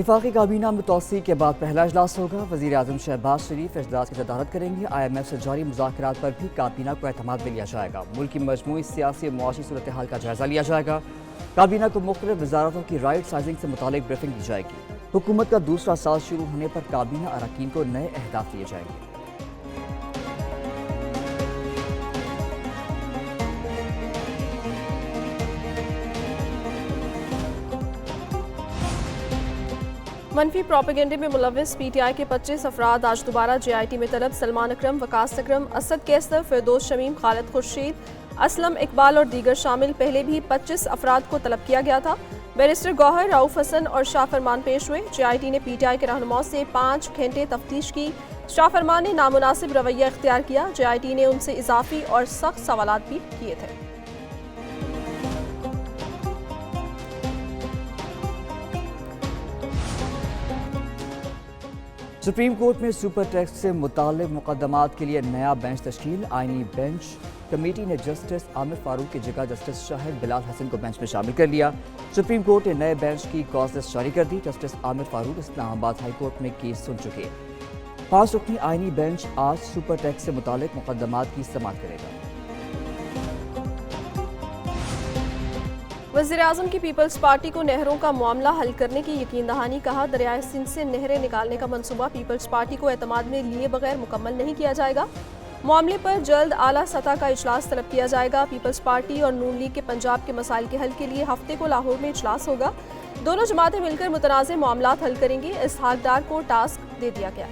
वफाकी काबीना में तोसी के बाद पहला इजलास होगा। वज़ीर आज़म शहबाज शरीफ इजलास की सदारत करेंगे। IMF से जारी मुज़ाकरात पर भी काबीना को एतमाद में लिया जाएगा। मुल्क की मजमूई सियासी और मुआशी सूरत हाल का जायजा लिया जाएगा। काबीना को मुख्तलिफ वजारतों की राइट साइजिंग से मुतालिक ब्रीफिंग दी जाएगी। हुकूमत का दूसरा साल शुरू होने पर काबीना अरकान को नए अहदाफ दिए जाएंगे। मनफी प्रोपेगेंडे में मुलविस PTI के 25 अफराद आज दोबारा JIT में तलब। सलमान अकरम, वकास अकरम, असद कैसर, फिरदौस शमीम, खालिद खुर्शीद, असलम इकबाल और दीगर शामिल। पहले भी 25 अफराद को तलब किया गया था। बैरिस्टर गौहर, रऊफ हसन और शाह फरमान पेश हुए। JIT ने PTI के रहनुमाओं से 5 घंटे तफ्तीश की। शाह फरमान ने नामुनासिब रवैया इख्तियार किया। JIT ने उनसे इजाफी और सख्त सवालात भी किए थे। सुप्रीम कोर्ट में सुपर टैक्स से मुताल्लिक मुकदमात के लिए नया बेंच तश्कील। आईनी बेंच कमेटी ने जस्टिस आमिर फारूक की जगह जस्टिस शाहिद बिलाल हसन को बेंच में शामिल कर लिया। सुप्रीम कोर्ट ने नए बेंच की कॉज लिस्ट जारी कर दी। Justice Aamir Farooq Islamabad high court में केस सुन चुके। 5 रुकनी आईनी बेंच आज सुपर टैक्स से मुताल्लिक मुकदमात की समाअत करेगा। वज़ीर-ए-आज़म की पीपल्स पार्टी को नहरों का मामला हल करने की यकीन दहानी। कहा, दरियाए सिंध से नहरें निकालने का मंसूबा पीपल्स पार्टी को एतमाद में लिए बगैर मुकम्मल नहीं किया जाएगा। मामले पर जल्द आला सतह का इजलास तलब किया जाएगा। पीपल्स पार्टी और नून लीग के पंजाब के मसाइल के हल के लिए हफ्ते को लाहौर में इजलास होगा। दोनों जमातें मिलकर मुतनाज़ मामलात हल करेंगे। इसहाक डार को टास्क दे दिया गया।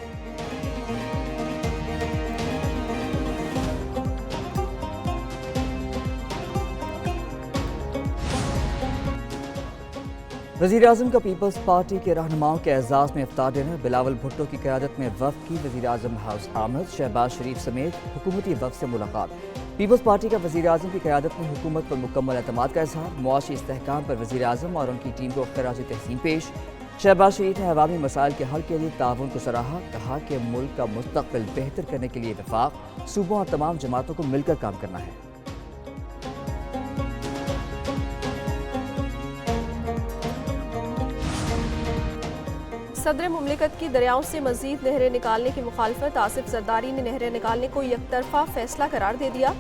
वज़ीर आज़म का पीपल्स पार्टी के रहनुमाओं के एजाज़ में इफ्तार डिनर। बिलावल भुट्टो की क़यादत में वफ़द की वज़ीर आज़म हाउस आमद। शहबाज शरीफ समेत हुकूमती वफ़द से मुलाकात। पीपल्स पार्टी का वज़ीर आज़म की क़यादत में हुकूमत पर मुकम्मल एतमाद का इजहार। मुआशी इस्तेहकाम पर वज़ीर आज़म और उनकी टीम को खराज तहसीन पेश। शहबाज शरीफ ने अवामी मसाइल के हल के लिए ताउन को सराहा। कहा कि मुल्क का मुस्तक़बिल बेहतर करने के लिए वफाक, सूबों और तमाम जमातों को मिलकर काम करना है। सदर मुमलिकत की दरियाओं से मजीद नहरें निकालने की मुखालफत। आसिफ जरदारी ने नहरें निकालने को यकतरफा फैसला करार दे दिया।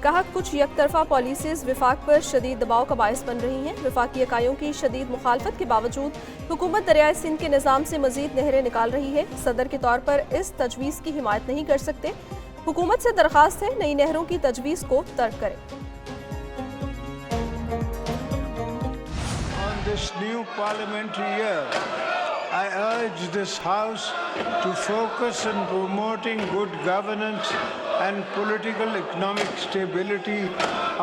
कहा, कुछ यकतरफा पॉलिसीज विफाक पर शदीद दबाव का बायस बन रही हैं। विफाकी इकाइयों की शदीद मुखालफत के बावजूद हुकूमत दरियाए सिंध के निज़ाम से मजीद नहरें निकाल रही है। सदर के तौर पर इस तजवीज़ की हिमायत नहीं कर सकते। हुकूमत से दरख्वास्त है नई नहरों की तजवीज़ को तर्क करे। I urge this House to focus on promoting good governance and political economic stability.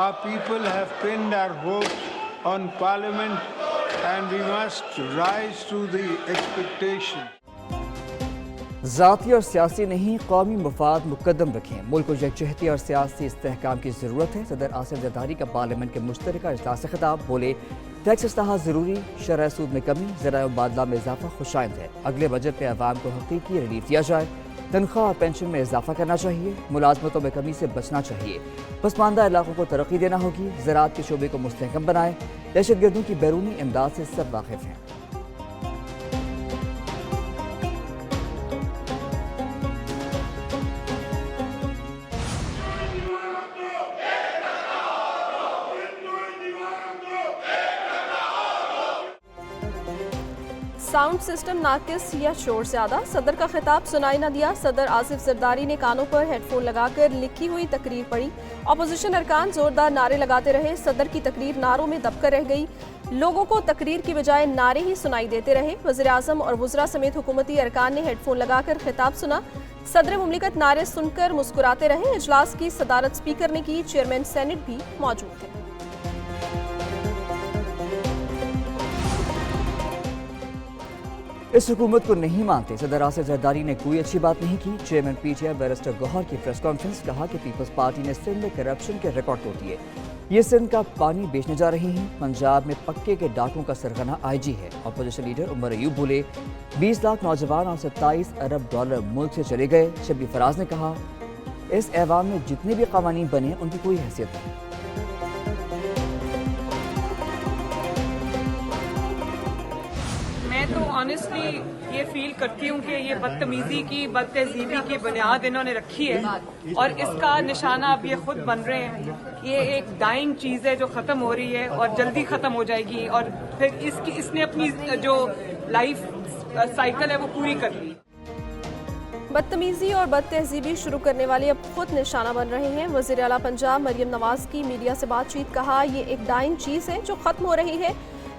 Our people have pinned our hopes on Parliament and we must rise to the expectation. ज़ाती और सियासी नहीं, कौमी मफाद मुकद्दम रखें। मुल्क को यकजहती और सियासी इस्तेहकाम की ज़रूरत है। सदर आसिफ जरदारी का पार्लियामेंट के मुश्तरका इजलास से खिताब। बोले, टैक्स इस्लाहात ज़रूरी, शरह सूद में कमी, ज़राए मुबादला में इजाफा खुशाइंद है। अगले बजट में अवाम को हकीकी रिलीफ दिया जाए। तनख्वाह और पेंशन में इजाफा करना चाहिए। मुलाजमतों में कमी से बचना चाहिए। पसमानदा इलाकों को तरक्की देना होगी। ज़राअत के शोबे को मुस्तहकम बनाएं। दहशतगर्दों की बैरूनी इमदाद से सब वाकिफ हैं। साउंड सिस्टम नाकिस या शोर ज्यादा। सदर का खिताब सुनाई न दिया। सदर आसिफ जरदारी ने कानों पर हेडफोन लगाकर लिखी हुई तकरीर पढ़ी। अपोजिशन अरकान जोरदार नारे लगाते रहे। सदर की तकरीर नारों में दबकर रह गई। लोगों को तकरीर की बजाय नारे ही सुनाई देते रहे। वज़ीर आज़म और वज़रा समेत हुकूमती अरकान ने हेडफोन लगाकर खिताब सुना। सदर मुमलिकत नारे सुनकर मुस्कुराते रहे। इजलास की सदारत स्पीकर ने की। चेयरमैन सेनेट भी मौजूद थे। इस हुकूमत को नहीं मानते। सदर आसिफ जरदारी ने कोई अच्छी बात नहीं की। चेयरमैन PTI बैरिस्टर गौहर की प्रेस कॉन्फ्रेंस। कहा कि पीपल्स पार्टी ने सिंध में करप्शन के रिकॉर्ड तोड़ दिए। ये सिंध का पानी बेचने जा रही हैं। पंजाब में पक्के के डाकों का सरगना IG है। अपोजिशन लीडर उमर अयूब बोले, 20 लाख नौजवान और 27 अरब डॉलर मुल्क से चले गए। शबी फराज ने कहा, इस ऐवान में जितने भी कानून बने उनकी कोई हैसियत नहीं। मैं तो ऑनेस्टली ये फील करती हूँ कि ये बदतमीजी की, बदतहजीबी की बुनियाद इन्होंने रखी है और इसका निशाना अब ये खुद बन रहे हैं। ये एक डाइंग चीज़ है जो ख़त्म हो रही है और जल्दी ख़त्म हो जाएगी और फिर इसने अपनी जो लाइफ साइकिल है वो पूरी कर ली। बदतमीजी और बदतहजीबी शुरू करने वाले अब खुद निशाना बन रहे हैं। वज़ीर आला पंजाब मरियम नवाज की मीडिया से बातचीत, कहा ये एक डाइंग चीज़ है जो ख़त्म हो रही है।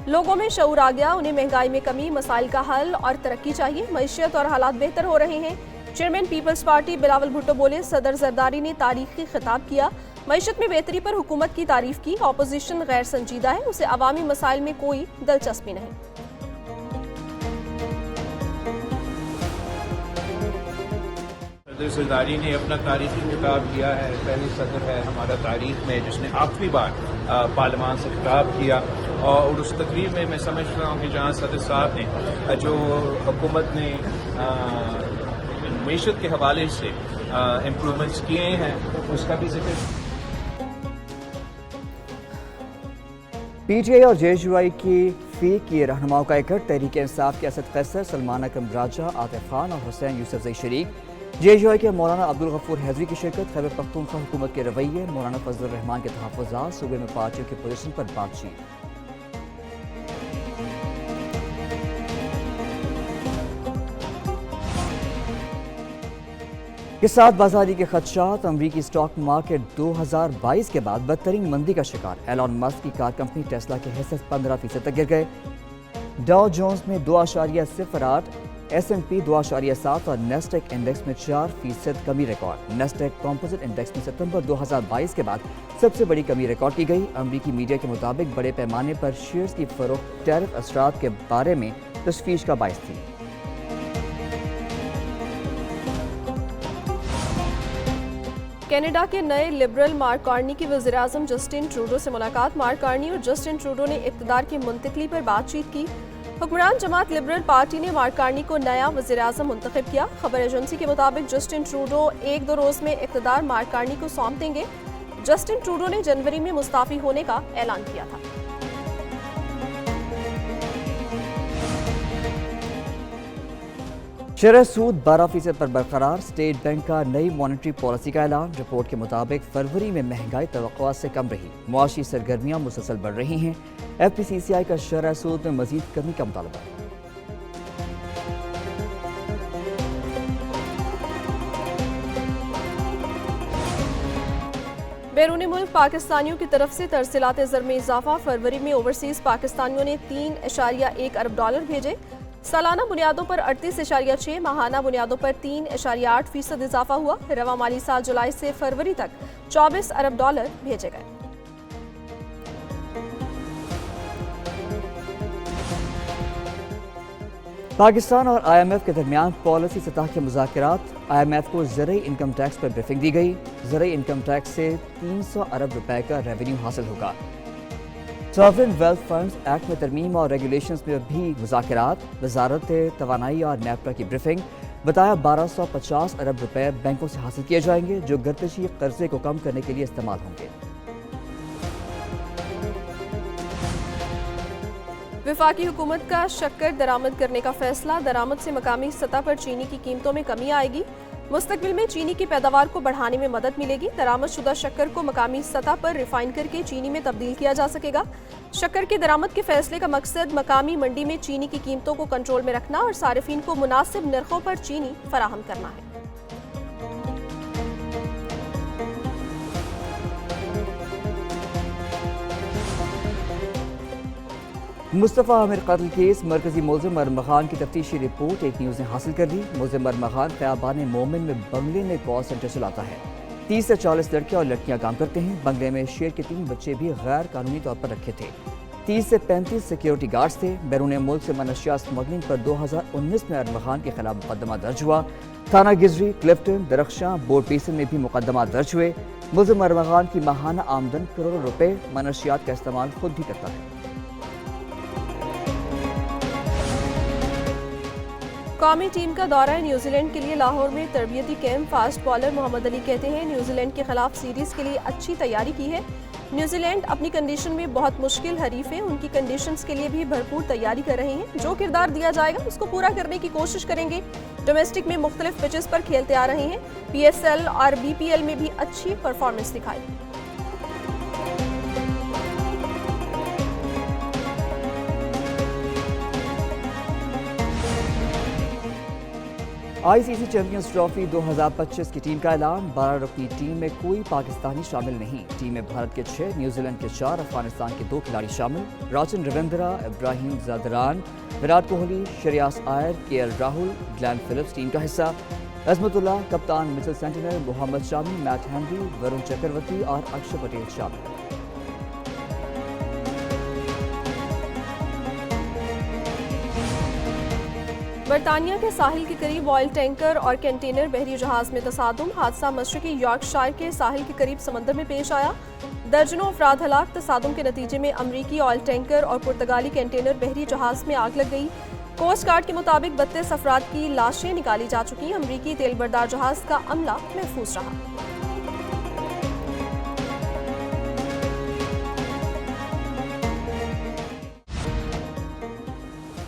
लोगों में शऊर आ गया, उन्हें महंगाई में कमी, मसाइल का हल और तरक्की चाहिए। मईशत और हालात बेहतर हो रहे हैं। चेयरमैन पीपल्स पार्टी बिलावल भुट्टो बोले, सदर जरदारी ने तारीखी खिताब किया, मईशत में बेहतरी पर हुकूमत की तारीफ की। ऑपोजिशन गैर संजीदा है, उसे अवामी मसाइल में कोई दिलचस्पी नहीं। सदर जरदारी ने अपना तारीखी खिताब किया है, पहले सदर है हमारा तारीख में जिसने आखिरी बार पार्लियामान से खिताब किया और उस तकरीर में मैं समझता हूँ कि जहाँ सदर साहब ने जो हुकूमत ने मईशत के हवाले से इम्प्रूवमेंट्स किए हैं उसका भी जिक्र। पीटीआई और जेएसयूआई की फी की रहनुमाओं का इकट्ठ, तहरीक इंसाफ के असद कैसर, सलमान अकरम राजा, आतिफ खान और हुसैन यूसुफजई शरीक। जेएसयूआई के मौलाना अब्दुल गफूर हैदरी की शिरकत। खैबर पख्तूनख्वा हुकूमत के रवैये, मौलाना फजलुर रहमान के तहफ़्फ़ुज़ात, सूबे में पार्टियों की पोजीशन पर बातचीत। के साथ बाजारी के खदशात, अमरीकी स्टॉक मार्केट 2022 के बाद बदतरीन मंदी का शिकार। एलॉन मस्क की कार कंपनी टेस्ला के हिस्से 15% तक गिर गए। डाउ जोन्स में 2.08, S&P 2.7 और नेस्टेक इंडेक्स में 4% कमी रिकॉर्ड। नेस्टेक कॉम्पोजिट इंडेक्स में सितंबर 2022 के बाद सबसे बड़ी कमी रिकॉर्ड की गई। अमरीकी मीडिया के मुताबिक बड़े पैमाने पर शेयर्स की फरोख्त टैरिफ असरात के बारे में तशवीश का बायस थी। कनाडा के नए लिबरल मार्क कार्नी की वज़ीर-ए-आज़म जस्टिन ट्रूडो से मुलाकात। मार्क कार्नी और जस्टिन ट्रूडो ने इक़्तिदार की मुंतकली पर बातचीत की। हुक्मरान जमात लिबरल पार्टी ने मार्क कार्नी को नया वज़ीर-ए-आज़म मुंतखब किया। खबर एजेंसी के मुताबिक जस्टिन ट्रूडो 1-2 रोज़ में इक़्तिदार मार्क कार्नी को सौंप देंगे। जस्टिन ट्रूडो ने जनवरी में मुस्ताफ़ी होने का ऐलान किया था। शरह सूद 12% पर बरकरार। स्टेट बैंक का नई मॉनेटरी पॉलिसी का ऐलान। रिपोर्ट के मुताबिक फरवरी में महंगाई तवक्कुआत से कम रही। मुआशी सरगर्मियां मुसलसल बढ़ रही हैं। FPCCI का शरह सूद में मजीद कमी का मुतालबा। बैरून मुल्क पाकिस्तानियों की तरफ से तरसीलात ज़र में इजाफा। फरवरी में ओवरसीज़ पाकिस्तानियों ने $3.1 अरब भेजे। सालाना बुनियादों पर 38.6, माहाना बुनियादों पर 3.8% इजाफा हुआ। रवा माली साल जुलाई से फरवरी तक $24 अरब भेजे गए। पाकिस्तान और IMF के दरमियान पॉलिसी सतह के मुज़ाकरात। IMF को ज़रई इनकम टैक्स पर ब्रीफिंग दी गई। ज़रई इनकम टैक्स से 300 अरब रुपए का रेवेन्यू हासिल होगा। सॉवरेन वेल्थ फंड्स एक्ट में तरमीम और रेगुलेशंस में भी मुज़ाकरात। वजारत तवानाई और नेपरा की ब्रीफिंग। बताया 1250 अरब रुपए बैंकों से हासिल किए जाएंगे जो गर्दिशी कर्जे को कम करने के लिए इस्तेमाल होंगे। वफाकी हुकूमत का शक्कर दरामद करने का फैसला। दरामद से मकामी सतह पर चीनी की कीमतों में कमी आएगी। मुस्तकबिल में चीनी की पैदावार को बढ़ाने में मदद मिलेगी। दरामद शुदा शक्कर को मकामी सतह पर रिफाइन करके चीनी में तब्दील किया जा सकेगा। शक्कर के दरामद के फैसले का मकसद मकामी मंडी में चीनी की कीमतों को कंट्रोल में रखना और सारिफीन को मुनासिब नरखों पर चीनी फराहम करना है। मुस्तफ़ा आमिर कत्ल केस। मरकजी मुलजिम मरहम खान की तफ्तीशी रिपोर्ट एक न्यूज़ ने हासिल कर ली। मुलजिम मरहम खान ख़याबान मोमिन में बंगले में कॉल सेंटर चलाता है। 30 से 40 लड़के और लड़कियां काम करते हैं। बंगले में शेर के 3 बच्चे भी गैर कानूनी तौर पर रखे थे। 30 से 35 सिक्योरिटी गार्ड्स थे। बैरून मुल्क से मनशिया स्मगलिंग पर 2019 में मरहम खान के खिलाफ मुकदमा दर्ज हुआ। थाना गिजरी, क्लिफ्टन, दरख्शां, बोर्ड पीसन में भी मुकदमा दर्ज हुए। मुलजिम मरहम खान की माहाना आमदन करोड़ों रुपए। मनशियात का इस्तेमाल खुद भी करता है। कौमी टीम का दौरा न्यूजीलैंड के लिए लाहौर में तरबियती camp. Fast bowler Mohammad Ali कहते हैं न्यूजीलैंड के खिलाफ सीरीज के लिए अच्छी तैयारी की है। न्यूजीलैंड अपनी कंडीशन में बहुत मुश्किल हरीफ है, उनकी कंडीशंस के लिए भी भरपूर तैयारी कर रहे हैं। जो किरदार दिया जाएगा उसको पूरा करने की कोशिश करेंगे। डोमेस्टिक में मुख्तलिफ पिचेस पर खेलते आ रहे हैं। PSL और BPL में भी अच्छी परफॉर्मेंस दिखाई। ICC चैंपियंस ट्रॉफी 2025 की टीम का ऐलान। 12 रुकनी टीम में कोई पाकिस्तानी शामिल नहीं। टीम में भारत के 6, न्यूजीलैंड के 4, अफगानिस्तान के 2 खिलाड़ी शामिल। Rachin Ravindra, Ibrahim Zadran, Virat Kohli, Shreyas Iyer, KL Rahul, Glenn Phillips team का हिस्सा। अजमतुल्लाह, कप्तान Mitchell Santner, Mohammad Shami, Matt Henry, Varun Chakravarthy और अक्षर पटेल शामिल। बरतानिया के साहिल के करीब ऑयल टैंकर और कंटेनर बहरी जहाज में तसादुम। हादसा मशरकी यॉर्कशायर के साहिल के करीब समंदर में पेश आया। दर्जनों अफराद हलाक। तसादुम के नतीजे में अमरीकी ऑयल टैंकर और पुर्तगाली कंटेनर बहरी जहाज में आग लग गई। कोस्ट गार्ड के मुताबिक 32 अफराद की लाशें निकाली जा चुकी। अमरीकी तेलबरदार जहाज का अमला महफूज रहा।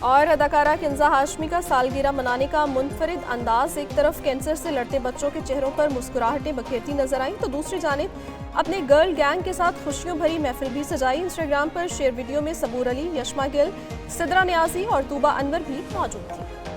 और अदाकारा किंजा हाशमी का सालगिरह मनाने का मुनफरिद अंदाज। एक तरफ कैंसर से लड़ते बच्चों के चेहरों पर मुस्कुराहटें बखेरती नजर आईं, तो दूसरी जानिब अपने गर्ल गैंग के साथ खुशियों भरी महफिल भी सजाई। इंस्टाग्राम पर शेयर वीडियो में सबूर अली, यशमा गिल, सिद्रा न्याजी और तूबा अनवर भी मौजूद थी।